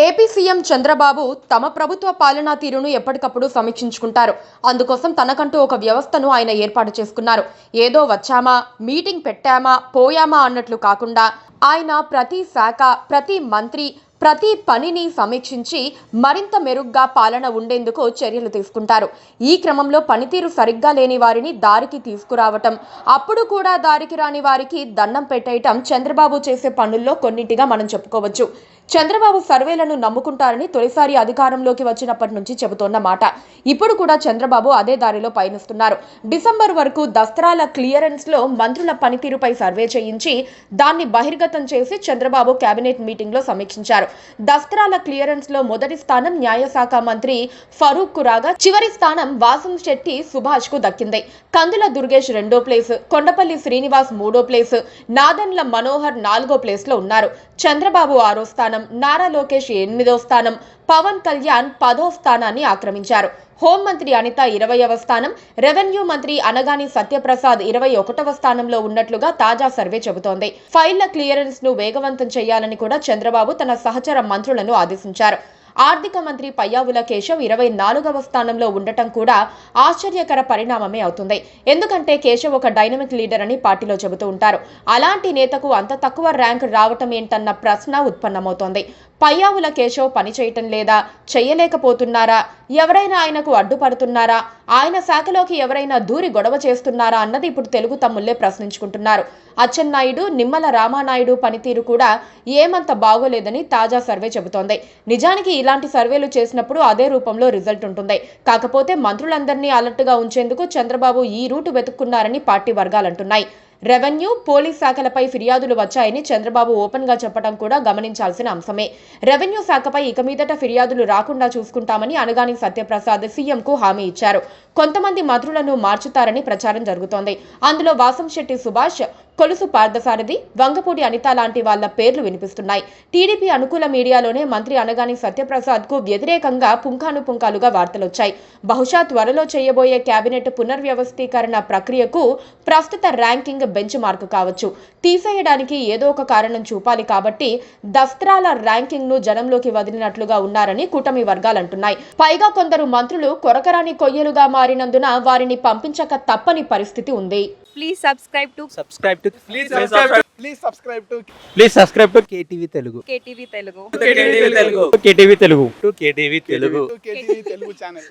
AP CM Chandrababu తమ ప్రభుత్వ పాలనా తీరును ఎప్పటికప్పుడు సమీక్షించుకుంటారు. అందుకోసం తనకంటూ ఒక వ్యవస్థను ఆయన ఏర్పాటు చేసుకున్నారు. ఏదో వచ్చామా, మీటింగ్ పెట్టామా, పోయామా అన్నట్లు కాకుండా ఆయన ప్రతి శాఖ, ప్రతి మంత్రి, ప్రతి పనిని సమీక్షించి మరింత మెరుగ్గా పాలన ఉండేందుకు చర్యలు తీసుకుంటారు. ఈ క్రమంలో పనితీరు సరిగ్గా లేని వారిని దారికి తీసుకురావటం, అప్పుడు కూడా దారికి రాని వారికి దండం పెట్టేయటం చంద్రబాబు చేసే పనుల్లో కొన్నింటిగా మనం చెప్పుకోవచ్చు. చంద్రబాబు సర్వేలను నమ్ముకుంటారని తొలిసారి అధికారంలోకి వచ్చినప్పటి నుంచి చెబుతోన్న మాట. ఇప్పుడు కూడా చంద్రబాబు అదే దారిలో పయనిస్తున్నారు. డిసెంబర్ వరకు దస్త్రాల క్లియరెన్స్ లో మంత్రుల పనితీరుపై సర్వే చేయించి దాన్ని బహిర్గతం చేసి చంద్రబాబు కేబినెట్ మీటింగ్ లో సమీక్షించారు. దస్త్రాల క్లియరెన్స్ లో మొదటి స్థానం న్యాయశాఖ మంత్రి ఫరూక్ కు రాగా, చివరి స్థానం వాసంశెట్టి సుభాష్ కు దక్కింది. కందుల దుర్గేష్ 2వ ప్లేస్, కొండపల్లి శ్రీనివాస్ 3వ ప్లేస్, నాదెండ్ల మనోహర్ 4వ ప్లేస్ లో ఉన్నారు. చంద్రబాబు 6వ స్థానం, నారా లోకేష్ 8వ స్థానం, పవన్ కళ్యాణ్ 10వ స్థానాన్ని ఆక్రమించారు. హోంమంత్రి అనిత 20వ స్థానం, రెవెన్యూ మంత్రి అనగాని సత్యప్రసాద్ 21వ స్థానంలో ఉన్నట్లుగా తాజా సర్వే చెబుతోంది. ఫైళ్ల క్లియరెన్స్ ను వేగవంతం చేయాలని కూడా చంద్రబాబు తన సహచర మంత్రులను ఆదేశించారు. ఆర్థిక మంత్రి పయ్యావుల కేశవ్ 24వ స్థానంలో ఉండటం కూడా ఆశ్చర్యకర పరిణామమే అవుతుంది. ఎందుకంటే కేశవ్ ఒక డైనమిక్ లీడర్ అని పార్టీలో చెబుతూ ఉంటారు. అలాంటి నేతకు అంత తక్కువ ర్యాంక్ రావటం ఏంటన్న ప్రశ్న ఉత్పన్నమవుతోంది. పయ్యావుల కేశవ్ పని చేయటం లేదా, చేయలేకపోతున్నారా, ఎవరైనా ఆయనకు అడ్డుపడుతున్నారా, ఆయన శాఖలోకి ఎవరైనా దూరి గొడవ చేస్తున్నారా అన్నది ఇప్పుడు తెలుగు తమ్ముళ్లే ప్రశ్నించుకుంటున్నారు. అచ్చెన్నాయుడు, నిమ్మల రామానాయుడు పనితీరు కూడా ఏమంత బాగోలేదని తాజా సర్వే చెబుతోంది. నిజానికి ఇలాంటి సర్వేలు చేసినప్పుడు అదే రూపంలో రిజల్ట్ ఉంటుంది. కాకపోతే మంత్రులందరినీ అలర్ట్గా ఉంచేందుకు చంద్రబాబు ఈ రూటు వెతుక్కున్నారని పార్టీ వర్గాలంటున్నాయి. రెవెన్యూ, పోలీస్ శాఖలపై ఫిర్యాదులు వచ్చాయని చంద్రబాబు ఓపెన్ గా చెప్పడం కూడా గమనించాల్సిన అంశమే. రెవెన్యూ శాఖపై ఇక మీదట ఫిర్యాదులు రాకుండా చూసుకుంటామని అనగాని సత్యప్రసాద్ సీఎంకు హామీ ఇచ్చారు. కొంతమంది మంత్రులను మార్చుతారని ప్రచారం జరుగుతోంది. అందులో వాసంశెట్టి సుభాష్, కొలుసు పార్థసారథి, వంగపూడి అనిత లాంటి వాళ్ల పేర్లు వినిపిస్తున్నాయి. టీడీపీ అనుకూల మీడియాలోనే మంత్రి అనగాని సత్యప్రసాద్ కు వ్యతిరేకంగా పుంఖానుపుంఖాలుగా వార్తలొచ్చాయి. బహుశా త్వరలో చేయబోయే కేబినెట్ పునర్వ్యవస్థీకరణ ప్రక్రియకు ప్రస్తుత ర్యాంకింగ్ బెంచ్ మార్క్ కావచ్చు. తీసేయడానికి ఏదో ఒక కారణం చూపాలి కాబట్టి దస్త్రాల ర్యాంకింగ్ ను జనంలోకి వదిలినట్లుగా ఉన్నారని కూటమి వర్గాలంటున్నాయి. పైగా కొందరు మంత్రులు కొరకరాని కొయ్యలుగా మారినందున వారిని పంపించక తప్పని పరిస్థితి ఉంది. Please subscribe to KTV Telugu. KTV Telugu. KTV Telugu channel.